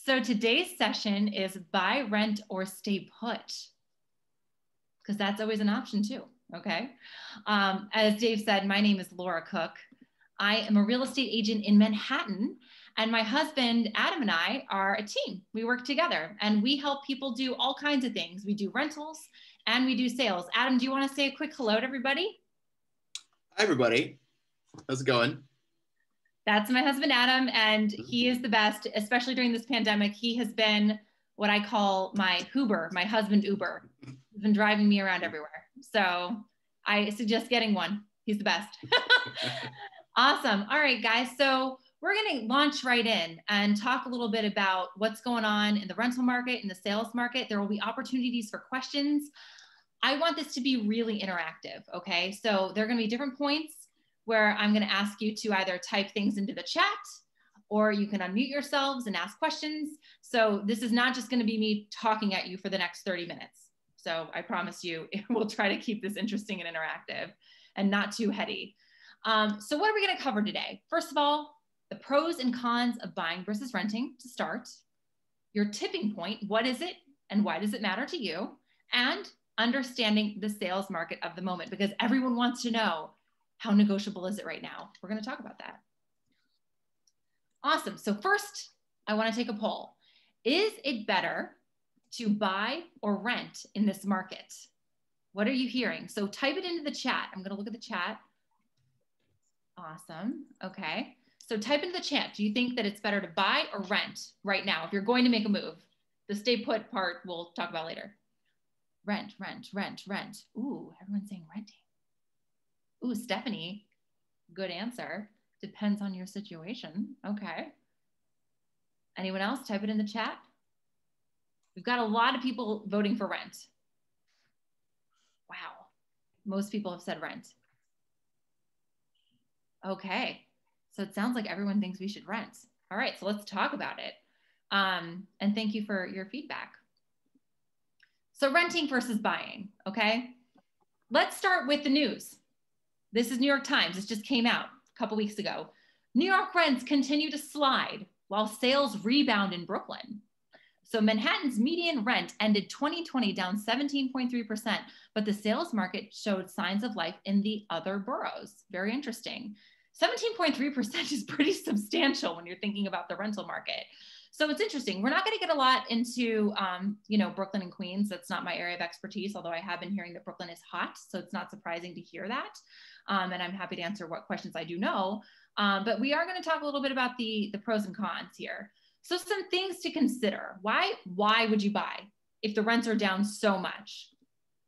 So today's session is buy, rent, or stay put, because that's always an option too, okay? As Dave said, my name is Laura Cook. I am a real estate agent in Manhattan, and my husband, Adam, and I are a team. We work together, and we help people do all kinds of things. We do rentals, and we do sales. Adam, do you want to say a quick hello to everybody? Hi, everybody. How's it going? That's my husband, Adam, and he is the best, especially during this pandemic. He has been what I call my Uber, my husband Uber. He's been driving me around everywhere. So I suggest getting one. He's the best. Awesome. All right, guys. So we're going to launch right in and talk a little bit about what's going on in the rental market, in the sales market. There will be opportunities for questions. I want this to be really interactive, okay? So there are going to be different points where I'm going to ask you to either type things into the chat or you can unmute yourselves and ask questions. So this is not just going to be me talking at you for the next 30 minutes. So I promise you, we'll try to keep this interesting and interactive and not too heady. So what are we going to cover today? First of all, the pros and cons of buying versus renting to start, your tipping point, what is it and why does it matter to you? And understanding the sales market of the moment, because everyone wants to know, how negotiable is it right now? We're going to talk about that. Awesome. So first, I want to take a poll. Is it better to buy or rent in this market? What are you hearing? So type it into the chat. I'm going to look at the chat. Awesome. Okay. So type into the chat. Do you think that it's better to buy or rent right now if you're going to make a move? The stay put part we'll talk about later. Rent, rent, rent, rent. Ooh, everyone's saying renting. Ooh, Stephanie, good answer. Depends on your situation. Okay. Anyone else? Type it in the chat. We've got a lot of people voting for rent. Wow. Most people have said rent. Okay. So it sounds like everyone thinks we should rent. All right. So let's talk about it. And thank you for your feedback. So renting versus buying. Okay. Let's start with the news. This is New York Times. This just came out a couple weeks ago. New York rents continue to slide while sales rebound in Brooklyn. So Manhattan's median rent ended 2020 down 17.3%, but the sales market showed signs of life in the other boroughs. Very interesting. 17.3% is pretty substantial when you're thinking about the rental market. So it's interesting. We're not going to get a lot into, Brooklyn and Queens. That's not my area of expertise, although I have been hearing that Brooklyn is hot. So it's not surprising to hear that. And I'm happy to answer what questions I do know. But we are going to talk a little bit about the pros and cons here. So some things to consider. Why would you buy if the rents are down so much?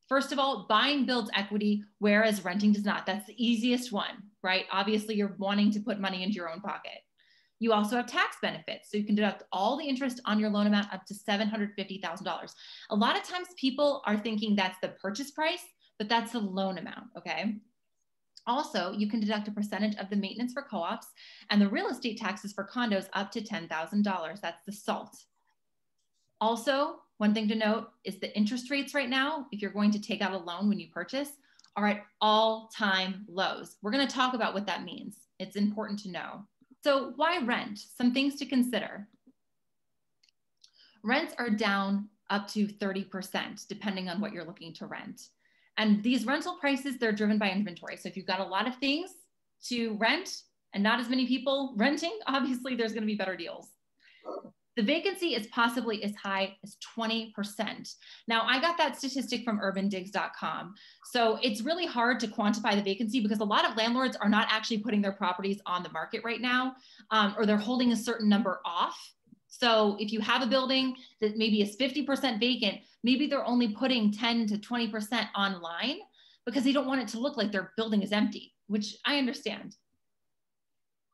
First of all, buying builds equity, whereas renting does not. That's the easiest one, right? Obviously, you're wanting to put money into your own pocket. You also have tax benefits. So you can deduct all the interest on your loan amount up to $750,000. A lot of times people are thinking that's the purchase price, but that's the loan amount, okay? Also, you can deduct a percentage of the maintenance for co-ops and the real estate taxes for condos up to $10,000. That's the SALT. Also, one thing to note is the interest rates right now, if you're going to take out a loan when you purchase, are at all-time lows. We're going to talk about what that means. It's important to know. So why rent? Some things to consider. Rents are down up to 30%, depending on what you're looking to rent. And these rental prices, they're driven by inventory. So if you've got a lot of things to rent and not as many people renting, obviously there's going to be better deals. The vacancy is possibly as high as 20%. Now, I got that statistic from urbandigs.com. So it's really hard to quantify the vacancy because a lot of landlords are not actually putting their properties on the market right now, or they're holding a certain number off. So if you have a building that maybe is 50% vacant, maybe they're only putting 10 to 20% online because they don't want it to look like their building is empty, which I understand.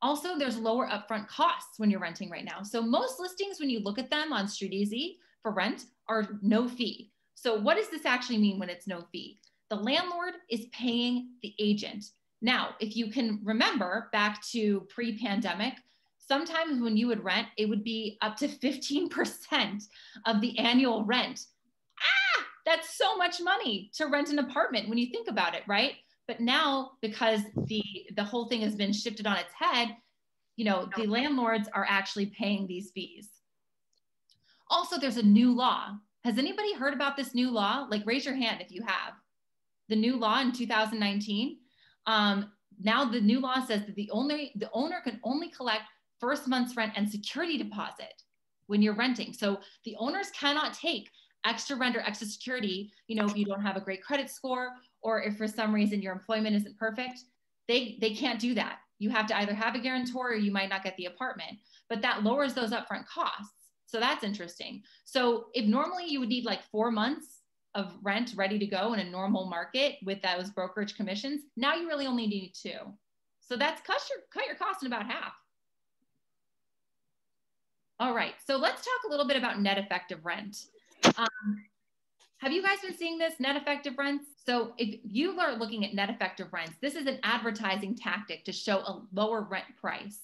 Also, there's lower upfront costs when you're renting right now. So most listings, when you look at them on StreetEasy for rent, are no fee. So what does this actually mean when it's no fee? The landlord is paying the agent. Now, if you can remember back to pre-pandemic, sometimes when you would rent, it would be up to 15% of the annual rent. That's so much money to rent an apartment when you think about it, right? But now, because the whole thing has been shifted on its head, the landlords are actually paying these fees. Also, there's a new law. Has anybody heard about this new law? Like, raise your hand if you have. The new law in 2019. Now the new law says that the owner can only collect first month's rent and security deposit when you're renting. So the owners cannot take extra rent or extra security, you know, if you don't have a great credit score, or if for some reason your employment isn't perfect, they can't do that. You have to either have a guarantor or you might not get the apartment, but that lowers those upfront costs. So that's interesting. So if normally you would need like 4 months of rent ready to go in a normal market with those brokerage commissions, now you really only need 2. So that's cut your cost in about half. All right, so let's talk a little bit about net effective rent. Have you guys been seeing this, net effective rents? So if you are looking at net effective rents, this is an advertising tactic to show a lower rent price.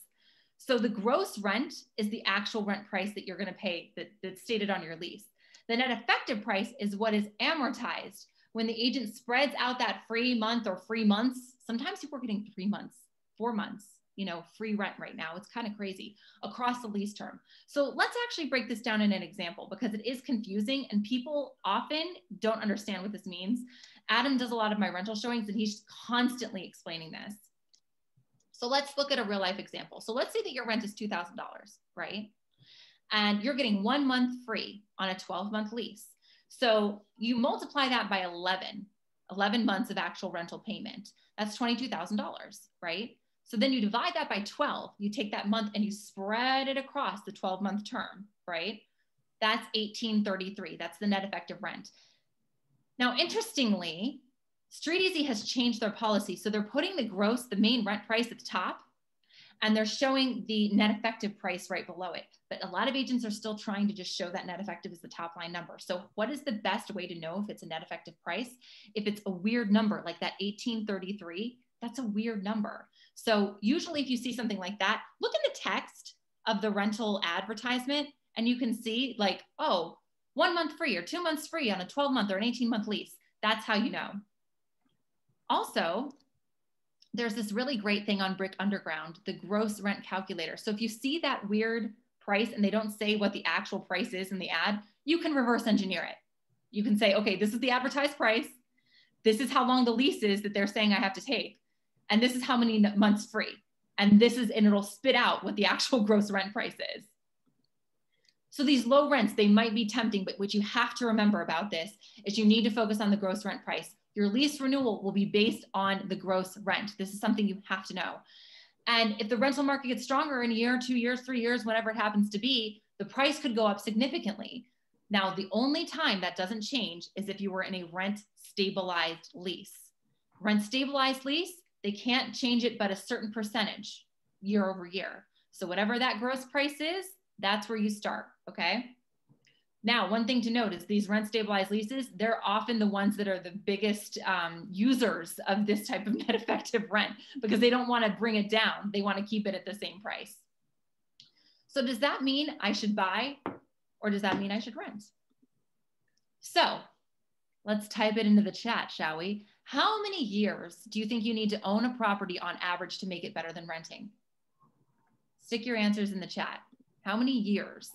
So the gross rent is the actual rent price that you're going to pay that's stated on your lease. The net effective price is what is amortized when the agent spreads out that free month or free months. Sometimes people are getting 3 months, 4 months, you know, free rent right now. It's kind of crazy across the lease term. So let's actually break this down in an example because it is confusing and people often don't understand what this means. Adam does a lot of my rental showings and he's constantly explaining this. So let's look at a real life example. So let's say that your rent is $2,000, right? And you're getting 1 month free on a 12-month lease. So you multiply that by 11 months of actual rental payment. That's $22,000, right? So then you divide that by 12, you take that month and you spread it across the 12-month term, right? That's $1,833. That's the net effective rent. Now, interestingly, StreetEasy has changed their policy. So they're putting the main rent price at the top, and they're showing the net effective price right below it. But a lot of agents are still trying to just show that net effective as the top line number. So what is the best way to know if it's a net effective price? If it's a weird number like that 1833, that's a weird number. So usually if you see something like that, look in the text of the rental advertisement and you can see like, oh, 1 month free or 2 months free on a 12-month or an 18-month lease. That's how you know. Also, there's this really great thing on Brick Underground, the gross rent calculator. So if you see that weird price and they don't say what the actual price is in the ad, you can reverse engineer it. You can say, okay, this is the advertised price. This is how long the lease is that they're saying I have to take. And this is how many months free. And it'll spit out what the actual gross rent price is. So these low rents, they might be tempting, but what you have to remember about this is you need to focus on the gross rent price. Your lease renewal will be based on the gross rent. This is something you have to know. And if the rental market gets stronger in a year, 2 years, 3 years, whatever it happens to be, the price could go up significantly. Now, the only time that doesn't change is if you were in a rent stabilized lease. Rent stabilized lease, they can't change it but a certain percentage year over year. So whatever that gross price is, that's where you start, okay? Now, one thing to note is these rent stabilized leases, they're often the ones that are the biggest users of this type of net effective rent because they don't want to bring it down. They want to keep it at the same price. So does that mean I should buy or does that mean I should rent? So let's type it into the chat, shall we? How many years do you think you need to own a property on average to make it better than renting? Stick your answers in the chat. How many years?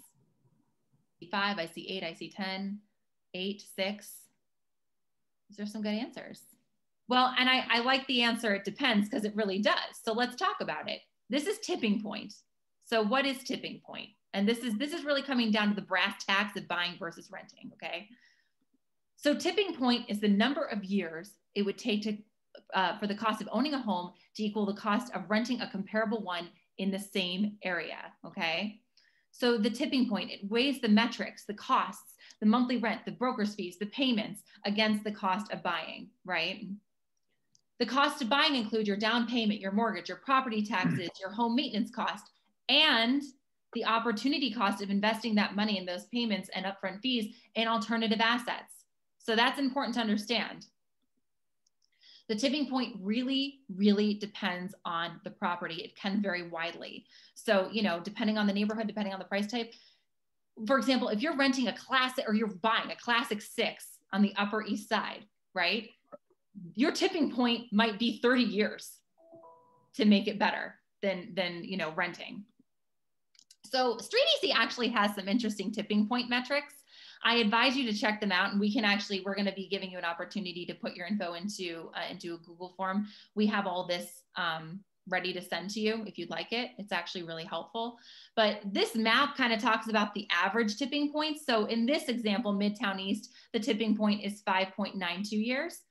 5, I see 8, I see 10, 8, 6. These are some good answers. Well, and I like the answer, it depends, because it really does. So let's talk about it. This is tipping point. So what is tipping point? And this is really coming down to the brass tacks of buying versus renting, okay? So tipping point is the number of years it would take to for the cost of owning a home to equal the cost of renting a comparable one in the same area, okay? So the tipping point, it weighs the metrics, the costs, the monthly rent, the broker's fees, the payments against the cost of buying, right? The cost of buying include your down payment, your mortgage, your property taxes, your home maintenance cost, and the opportunity cost of investing that money in those payments and upfront fees in alternative assets. So that's important to understand. The tipping point really, really depends on the property. It can vary widely. So, you know, depending on the neighborhood, depending on the price type. For example, if you're renting a classic or you're buying a classic 6 on the Upper East Side, right? Your tipping point might be 30 years to make it better than you know, renting. So StreetEasy actually has some interesting tipping point metrics. I advise you to check them out, and we're going to be giving you an opportunity to put your info into a Google form. We have all this ready to send to you if you'd like it. It's actually really helpful. But this map kind of talks about the average tipping points. So in this example, Midtown East, the tipping point is 5.92 years.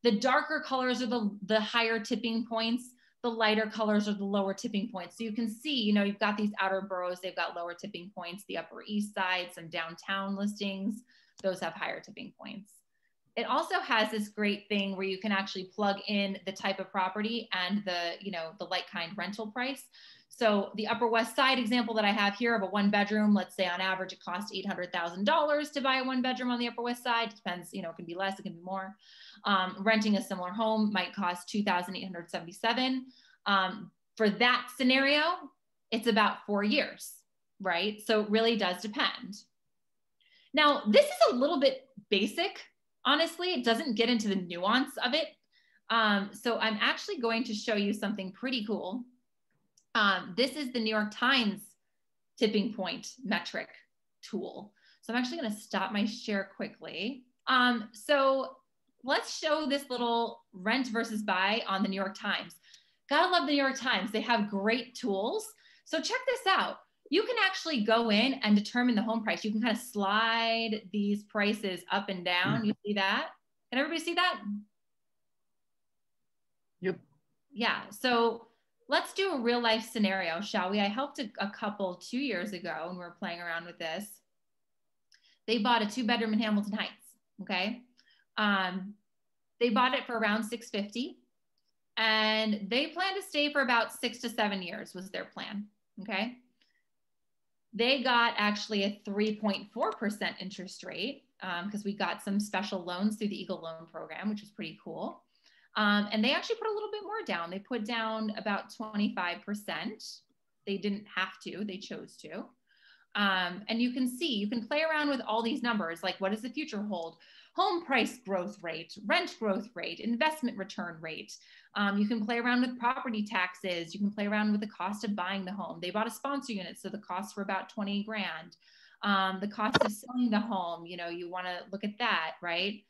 The darker colors are the higher tipping points. The lighter colors are the lower tipping points. So you can see, you've got these outer boroughs, they've got lower tipping points, the Upper East Side, some downtown listings, those have higher tipping points. It also has this great thing where you can actually plug in the type of property and the like kind rental price. So the Upper West Side example that I have here of a 1-bedroom, let's say on average it costs $800,000 to buy a 1-bedroom on the Upper West Side. Depends, it can be less, it can be more. Renting a similar home might cost $2,877. For that scenario, it's about 4 years, right? So it really does depend. Now, this is a little bit basic, honestly. It doesn't get into the nuance of it. So I'm actually going to show you something pretty cool. This is the New York Times tipping point metric tool. So I'm actually going to stop my share quickly. So let's show this little rent versus buy on the New York Times. Gotta love the New York Times. They have great tools. So check this out. You can actually go in and determine the home price. You can kind of slide these prices up and down. You see that? Can everybody see that? Yep. Yeah. So let's do a real life scenario, shall we? I helped a couple 2 years ago and we were playing around with this. They bought a 2-bedroom in Hamilton Heights. Okay. They bought it for around $650 and they plan to stay for about 6 to 7 years was their plan. Okay. They got actually a 3.4% interest rate because we got some special loans through the Eagle Loan Program, which was pretty cool. And they actually put a little bit more down. They put down about 25%. They didn't have to, they chose to. And you can see, you can play around with all these numbers, like what does the future hold? Home price growth rate, rent growth rate, investment return rate. You can play around with property taxes. You can play around with the cost of buying the home. They bought a sponsor unit, so the costs were about 20 grand. The cost of selling the home, you want to look at that, right?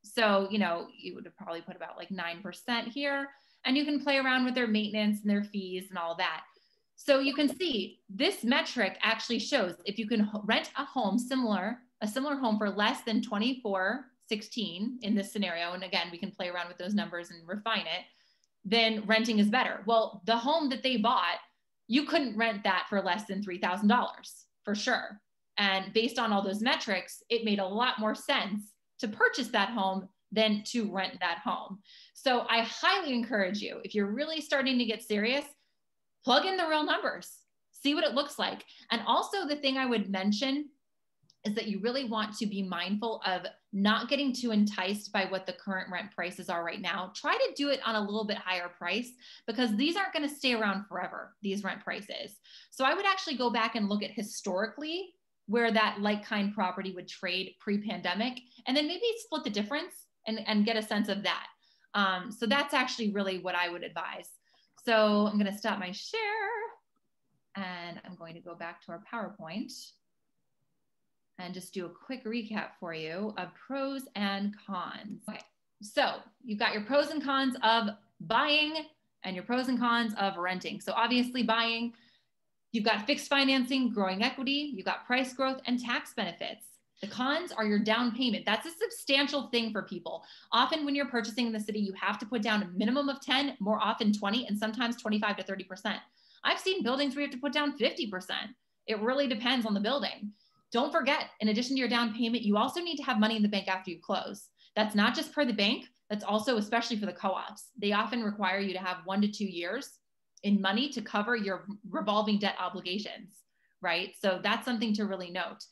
So, you would have probably put about like 9% here, and you can play around with their maintenance and their fees and all that. So you can see this metric actually shows if you can rent a similar home for less than $24,616 in this scenario, and again, we can play around with those numbers and refine it, then renting is better. Well, the home that they bought, you couldn't rent that for less than $3,000 for sure. And based on all those metrics, it made a lot more sense to purchase that home than to rent that home. So I highly encourage you, if you're really starting to get serious, plug in the real numbers, see what it looks like. And also the thing I would mention is that you really want to be mindful of not getting too enticed by what the current rent prices are right now. Try to do it on a little bit higher price because these aren't going to stay around forever, these rent prices. So I would actually go back and look at historically where that like kind property would trade pre-pandemic, and then maybe split the difference and get a sense of that. So that's actually really what I would advise. So I'm going to stop my share and I'm going to go back to our PowerPoint and just do a quick recap for you of pros and cons. Okay, so you've got your pros and cons of buying and your pros and cons of renting. So obviously buying, you've got fixed financing, growing equity, you've got price growth and tax benefits. The cons are your down payment. That's a substantial thing for people. Often when you're purchasing in the city, you have to put down a minimum of 10, more often 20, and sometimes 25 to 30%. I've seen buildings where you have to put down 50%. It really depends on the building. Don't forget, in addition to your down payment, you also need to have money in the bank after you close. That's not just per the bank, that's also especially for the co-ops. They often require you to have 1 to 2 years in money to cover your revolving debt obligations, right? So that's something to really note.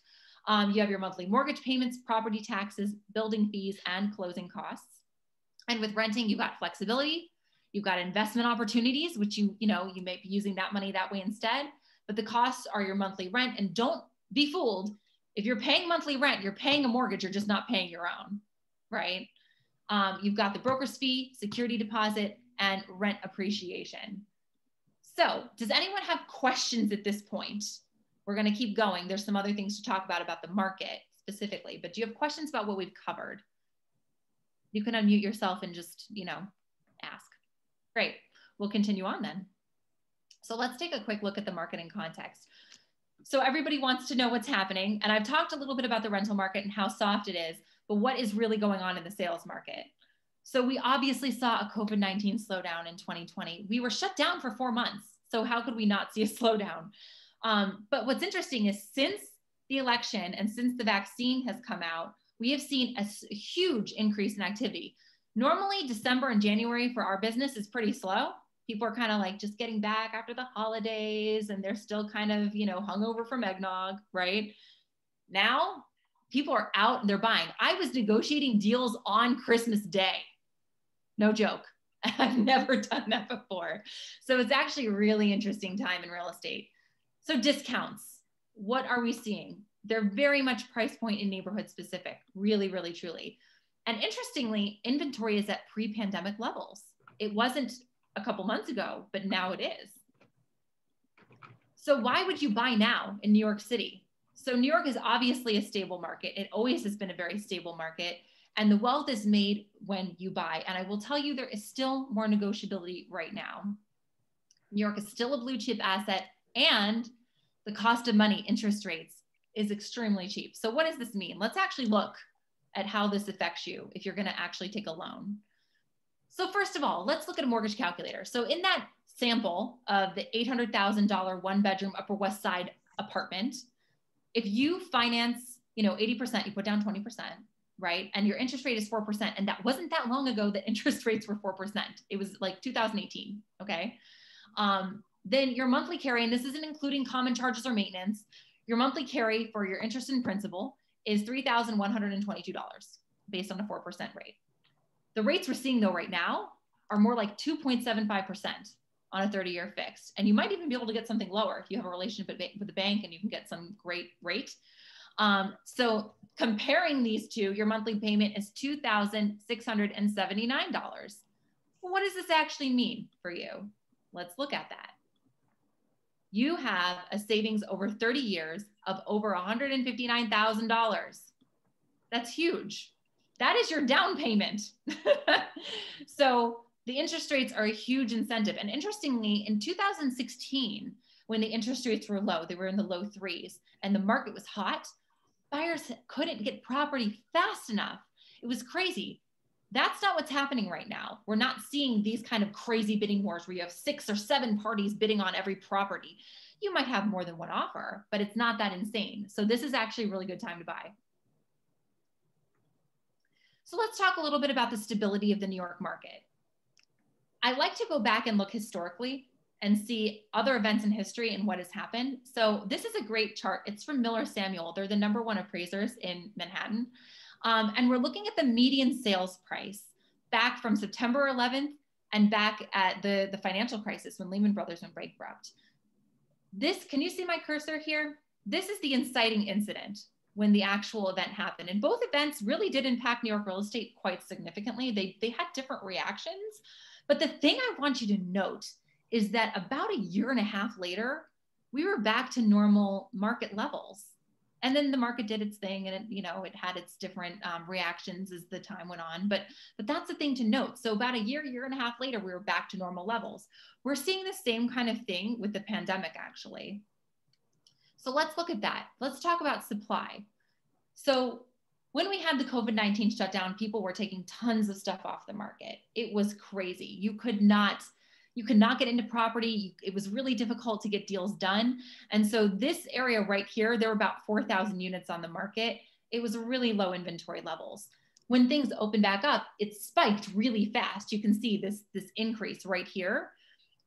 You have your monthly mortgage payments, property taxes, building fees, and closing costs. And with renting, you've got flexibility. You've got investment opportunities, which you may be using that money that way instead. But the costs are your monthly rent. And don't be fooled. If you're paying monthly rent, you're paying a mortgage, you're just not paying your own, right? You've got the broker's fee, security deposit, and rent appreciation. So does anyone have questions at this point? We're going to keep going. There's some other things to talk about the market specifically, but do you have questions about what we've covered? You can unmute yourself and just, ask. Great. We'll continue on then. So let's take a quick look at the market in context. So everybody wants to know what's happening. And I've talked a little bit about the rental market and how soft it is, but what is really going on in the sales market? So we obviously saw a COVID-19 slowdown in 2020. We were shut down for 4 months. So how could we not see a slowdown? But what's interesting is since the election and since the vaccine has come out, we have seen a huge increase in activity. Normally December and January for our business is pretty slow. People are kind of like just getting back after the holidays and they're still kind of, hungover from eggnog, right? Now people are out and they're buying. I was negotiating deals on Christmas Day. No joke. I've never done that before. So it's actually a really interesting time in real estate. So discounts, what are we seeing? They're very much price point and neighborhood specific, really, really, truly. And interestingly, inventory is at pre-pandemic levels. It wasn't a couple months ago, but now it is. So why would you buy now in New York City? So New York is obviously a stable market. It always has been a very stable market. And the wealth is made when you buy. And I will tell you, there is still more negotiability right now. New York is still a blue chip asset, and the cost of money, interest rates, is extremely cheap. So what does this mean? Let's actually look at how this affects you if you're going to actually take a loan. So first of all, let's look at a mortgage calculator. So in that sample of the $800,000 one bedroom Upper West Side apartment, if you finance, 80%, you put down 20%, right? And your interest rate is 4%. And that wasn't that long ago that interest rates were 4%. It was like 2018, okay? Then your monthly carry, and this isn't including common charges or maintenance, your monthly carry for your interest and principal is $3,122 based on a 4% rate. The rates we're seeing though right now are more like 2.75% on a 30-year fixed. And you might even be able to get something lower if you have a relationship with the bank and you can get some great rate. So comparing these two, your monthly payment is $2,679. Well, what does this actually mean for you? Let's look at that. You have a savings over 30 years of over $159,000. That's huge. That is your down payment. So the interest rates are a huge incentive. And interestingly, in 2016, when the interest rates were low, they were in the low threes and the market was hot, buyers couldn't get property fast enough. It was crazy. That's not what's happening right now. We're not seeing these kind of crazy bidding wars where you have 6 or 7 parties bidding on every property. You might have more than one offer, but it's not that insane. So this is actually a really good time to buy. So let's talk a little bit about the stability of the New York market. I like to go back and look historically and see other events in history and what has happened. So this is a great chart. It's from Miller Samuel. They're the #1 appraisers in Manhattan. And we're looking at the median sales price back from September 11th and back at the financial crisis when Lehman Brothers went bankrupt. This, can you see my cursor here? This is the inciting incident when the actual event happened. And both events really did impact New York real estate quite significantly. They had different reactions. But the thing I want you to note is that about a year and a half later, we were back to normal market levels. And then the market did its thing and it had its different reactions as the time went on. But that's the thing to note. So about a year and a half later, we were back to normal levels. We're seeing the same kind of thing with the pandemic, actually. So let's look at that. Let's talk about supply. So when we had the COVID-19 shutdown, people were taking tons of stuff off the market. It was crazy. You could not get into property. It was really difficult to get deals done. And so this area right here, there were about 4,000 units on the market. It was really low inventory levels. When things opened back up, it spiked really fast. You can see this increase right here.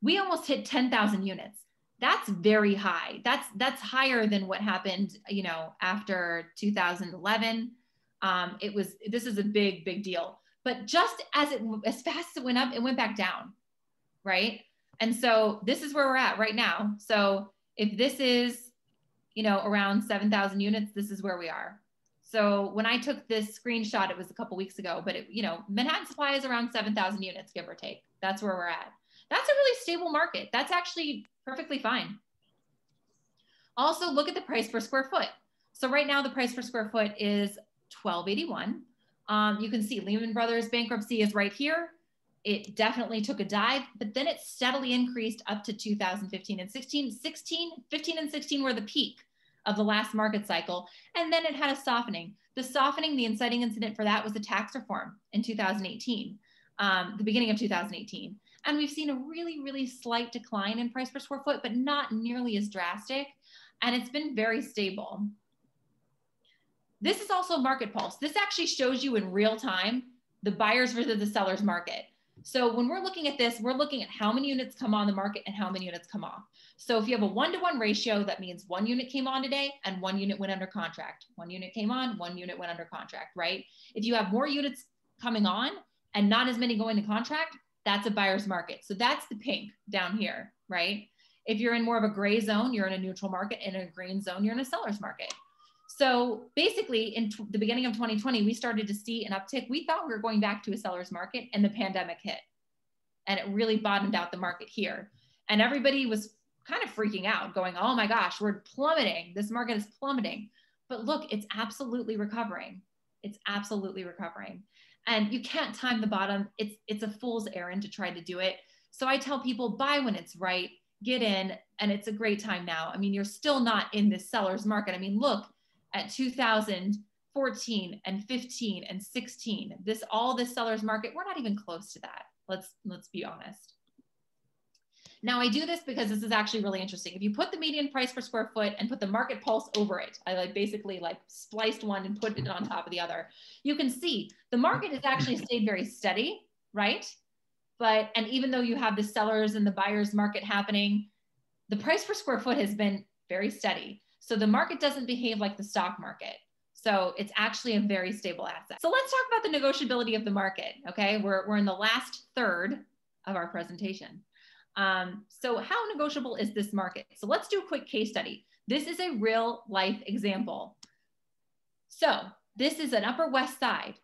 We almost hit 10,000 units. That's very high. That's higher than what happened, after 2011. This is a big deal. But just as fast as it went up, it went back down. Right? And so this is where we're at right now. So if this is, around 7,000 units, this is where we are. So when I took this screenshot, it was a couple weeks ago, but Manhattan supply is around 7,000 units, give or take. That's where we're at. That's a really stable market. That's actually perfectly fine. Also, look at the price per square foot. So right now the price per square foot is $12.81. You can see Lehman Brothers bankruptcy is right here. It definitely took a dive, but then it steadily increased up to 2015 and 16. 15 and 16 were the peak of the last market cycle. And then it had a softening. The softening, the inciting incident for that was the tax reform in 2018, the beginning of 2018. And we've seen a really, really slight decline in price per square foot, but not nearly as drastic. And it's been very stable. This is also market pulse. This actually shows you in real time the buyers versus the sellers market. So when we're looking at this, we're looking at how many units come on the market and how many units come off. So if you have a 1-to-1 ratio, that means 1 unit came on today and 1 unit went under contract. 1 unit came on, 1 unit went under contract, right? If you have more units coming on and not as many going to contract, that's a buyer's market. So that's the pink down here, right? If you're in more of a gray zone, you're in a neutral market. In a green zone, you're in a seller's market. So basically in the beginning of 2020, we started to see an uptick. We thought we were going back to a seller's market and the pandemic hit. And it really bottomed out the market here. And everybody was kind of freaking out, going, oh my gosh, we're plummeting. This market is plummeting. But look, it's absolutely recovering. It's absolutely recovering. And you can't time the bottom. It's a fool's errand to try to do it. So I tell people, buy when it's right, get in, and it's a great time now. I mean, you're still not in this seller's market. I mean, look at 2014 and 15 and 16, all this seller's market, we're not even close to that. Let's be honest. Now I do this because this is actually really interesting. If you put the median price per square foot and put the market pulse over it, I basically spliced one and put it on top of the other. You can see the market has actually stayed very steady, right? And even though you have the sellers and the buyers market happening, the price per square foot has been very steady. So the market doesn't behave like the stock market. So it's actually a very stable asset. So let's talk about the negotiability of the market. Okay, we're in the last third of our presentation. So how negotiable is this market? So let's do a quick case study. This is a real life example. So this is an Upper West Side,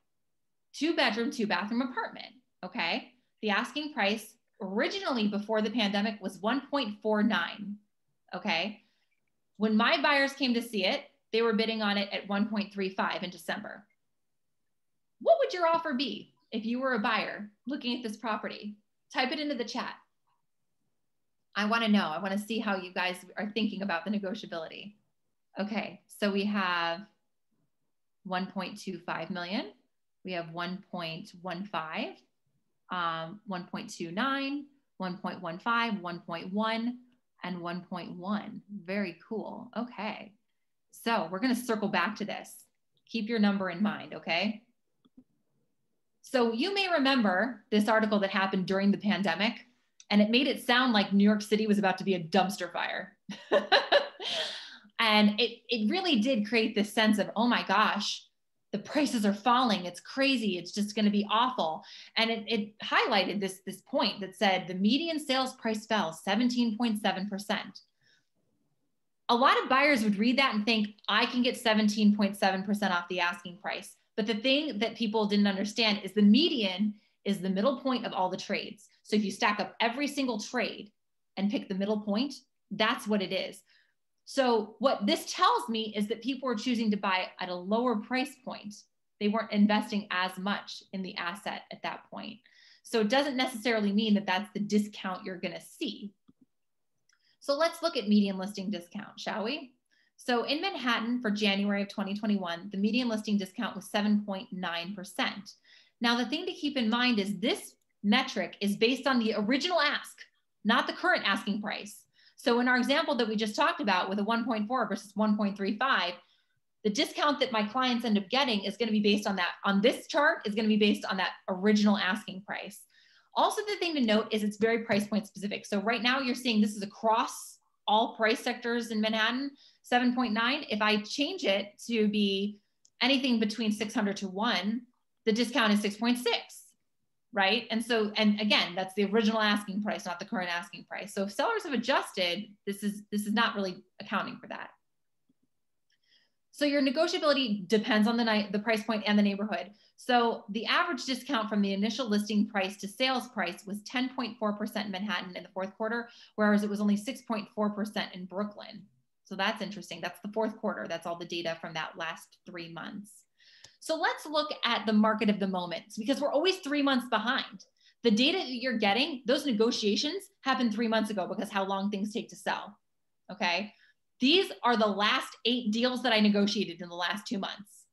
2-bedroom, 2-bathroom apartment. Okay, the asking price originally before the pandemic was 1.49. Okay, when my buyers came to see it, they were bidding on it at 1.35 in December. What would your offer be if you were a buyer looking at this property? Type it into the chat. I want to know. I want to see how you guys are thinking about the negotiability. Okay, so we have 1.25 million. We have 1.15, 1.29, 1.15, 1.1, and 1.1. Very cool. Okay. So we're going to circle back to this. Keep your number in mind, okay? So you may remember this article that happened during the pandemic, and it made it sound like New York City was about to be a dumpster fire. And it really did create this sense of, oh my gosh, the prices are falling. It's crazy. It's just going to be awful. And it highlighted this point that said the median sales price fell 17.7%. A lot of buyers would read that and think, I can get 17.7% off the asking price. But the thing that people didn't understand is the median is the middle point of all the trades. So if you stack up every single trade and pick the middle point, that's what it is. So what this tells me is that people were choosing to buy at a lower price point. They weren't investing as much in the asset at that point. So it doesn't necessarily mean that that's the discount you're going to see. So let's look at median listing discount, shall we? So in Manhattan for January of 2021, the median listing discount was 7.9%. Now the thing to keep in mind is this metric is based on the original ask, not the current asking price. So in our example that we just talked about with a 1.4 versus 1.35, the discount that my clients end up getting is going to be based on that, on this chart is going to be based on that original asking price. Also, the thing to note is it's very price point specific. So right now you're seeing this is across all price sectors in Manhattan, 7.9. If I change it to be anything between 600 to 1, the discount is 6.6, right? And so, and again, that's the original asking price, not the current asking price. So if sellers have adjusted, this is not really accounting for that. So your negotiability depends on the price point and the neighborhood. So the average discount from the initial listing price to sales price was 10.4% in Manhattan in the fourth quarter, whereas it was only 6.4% in Brooklyn. So that's interesting. That's the fourth quarter. That's all the data from that last 3 months. So let's look at the market of the moment, because we're always 3 months behind. The data that you're getting, those negotiations happened 3 months ago because how long things take to sell. Okay. These are the last 8 deals that I negotiated in the last 2 months.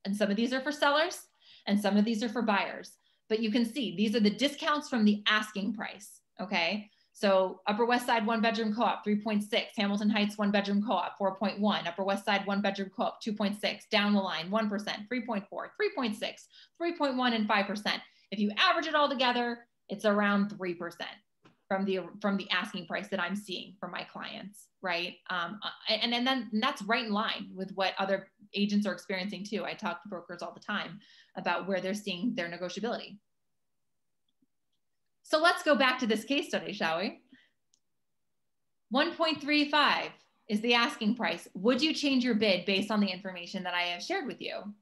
And some of these are for sellers and some of these are for buyers. But you can see these are the discounts from the asking price. Okay. So Upper West Side 1-bedroom co-op, 3.6. Hamilton Heights 1-bedroom co-op, 4.1. Upper West Side 1-bedroom co-op, 2.6. Down the line, 1%, 3.4, 3.6, 3.1, and 5%. If you average it all together, it's around 3% from the asking price that I'm seeing from my clients, right? And then that's right in line with what other agents are experiencing too. I talk to brokers all the time about where they're seeing their negotiability. So let's go back to this case study, shall we? 1.35 is the asking price. Would you change your bid based on the information that I have shared with you?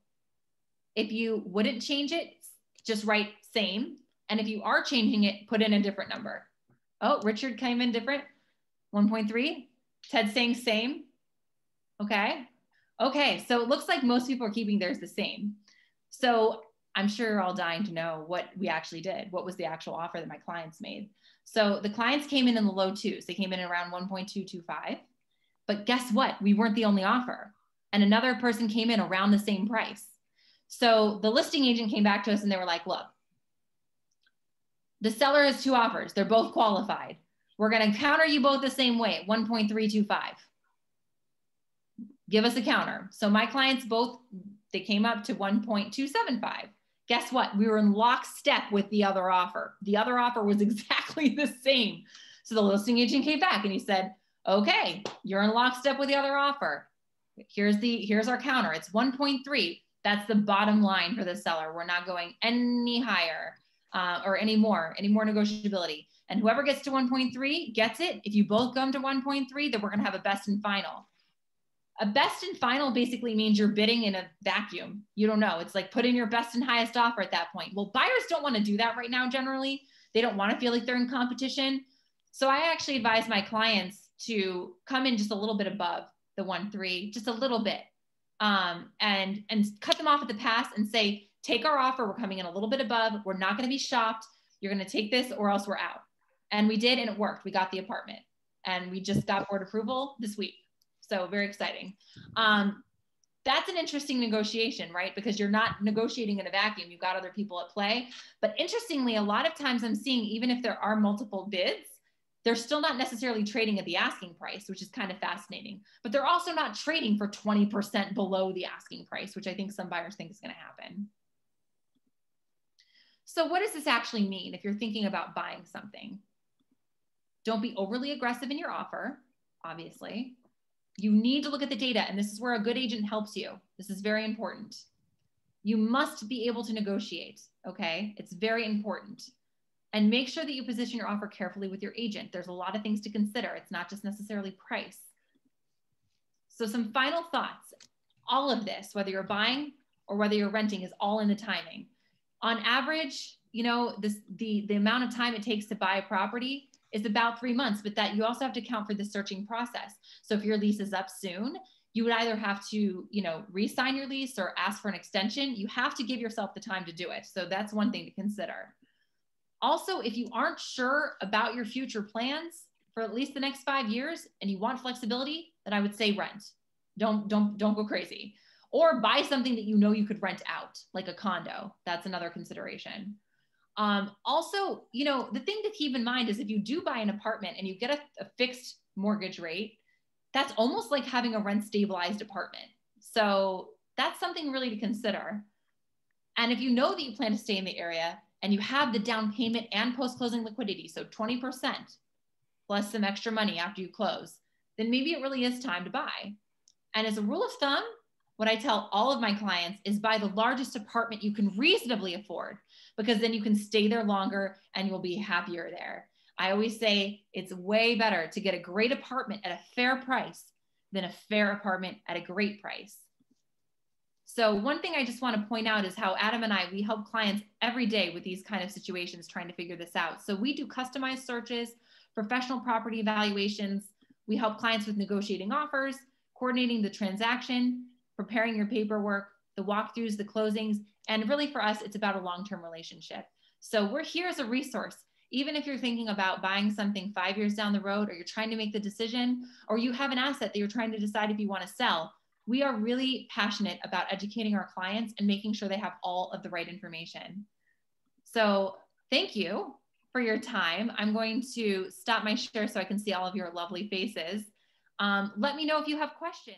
If you wouldn't change it, just write same. And if you are changing it, put in a different number. Oh, Richard came in different. 1.3. Ted's saying same. Okay. Okay. So it looks like most people are keeping theirs the same. So I'm sure you're all dying to know what we actually did. What was the actual offer that my clients made? So the clients came in the low 2s. They came in around 1.225. But guess what? We weren't the only offer. And another person came in around the same price. So the listing agent came back to us and they were like, look, the seller has 2 offers. They're both qualified. We're going to counter you both the same way at 1.325. Give us a counter. So my clients both, they came up to 1.275. Guess what? We were in lockstep with the other offer. The other offer was exactly the same. So the listing agent came back and he said, okay, you're in lockstep with the other offer. Here's our counter. It's 1.3. That's the bottom line for the seller. We're not going any higher or any more negotiability. And whoever gets to 1.3 gets it. If you both come to 1.3, then we're going to have a best and final. A best and final basically means you're bidding in a vacuum. You don't know. It's like put in your best and highest offer at that point. Well, buyers don't want to do that right now. Generally, they don't want to feel like they're in competition. So I actually advise my clients to come in just a little bit above the 1.3, just a little bit, and cut them off at the pass and say, take our offer. We're coming in a little bit above. We're not going to be shopped. You're going to take this or else we're out. And we did, and it worked. We got the apartment and we just got board approval this week. So very exciting. That's an interesting negotiation, right? Because you're not negotiating in a vacuum. You've got other people at play. But interestingly, a lot of times I'm seeing, even if there are multiple bids, they're still not necessarily trading at the asking price, which is kind of fascinating. But they're also not trading for 20% below the asking price, which I think some buyers think is going to happen. So what does this actually mean if you're thinking about buying something? Don't be overly aggressive in your offer, obviously. You need to look at the data, and this is where a good agent helps you. This is very important. You must be able to negotiate, okay? It's very important. And make sure that you position your offer carefully with your agent. There's a lot of things to consider. It's not just necessarily price. So some final thoughts. All of this, whether you're buying or whether you're renting, is all in the timing. On average, you know, the amount of time it takes to buy a property is about 3 months, but that you also have to account for the searching process. So if your lease is up soon, you would either have to, you know, re-sign your lease or ask for an extension. You have to give yourself the time to do it. So that's one thing to consider. Also, if you aren't sure about your future plans for at least the next 5 years and you want flexibility, then I would say rent. Don't go crazy. Or buy something that you know you could rent out, like a condo. That's another consideration. Also, you know, the thing to keep in mind is if you do buy an apartment and you get a fixed mortgage rate, that's almost like having a rent stabilized apartment. So that's something really to consider. And if you know that you plan to stay in the area and you have the down payment and post-closing liquidity, so 20% plus some extra money after you close, then maybe it really is time to buy. And as a rule of thumb, what I tell all of my clients is buy the largest apartment you can reasonably afford, because then you can stay there longer and you'll be happier there. I always say it's way better to get a great apartment at a fair price than a fair apartment at a great price. So one thing I just want to point out is how Adam and I, we help clients every day with these kind of situations, trying to figure this out. So we do customized searches, professional property evaluations. We help clients with negotiating offers, coordinating the transaction, preparing your paperwork, the walkthroughs, the closings. And really for us, it's about a long-term relationship. So we're here as a resource. Even if you're thinking about buying something 5 years down the road, or you're trying to make the decision, or you have an asset that you're trying to decide if you want to sell, we are really passionate about educating our clients and making sure they have all of the right information. So thank you for your time. I'm going to stop my share so I can see all of your lovely faces. Let me know if you have questions.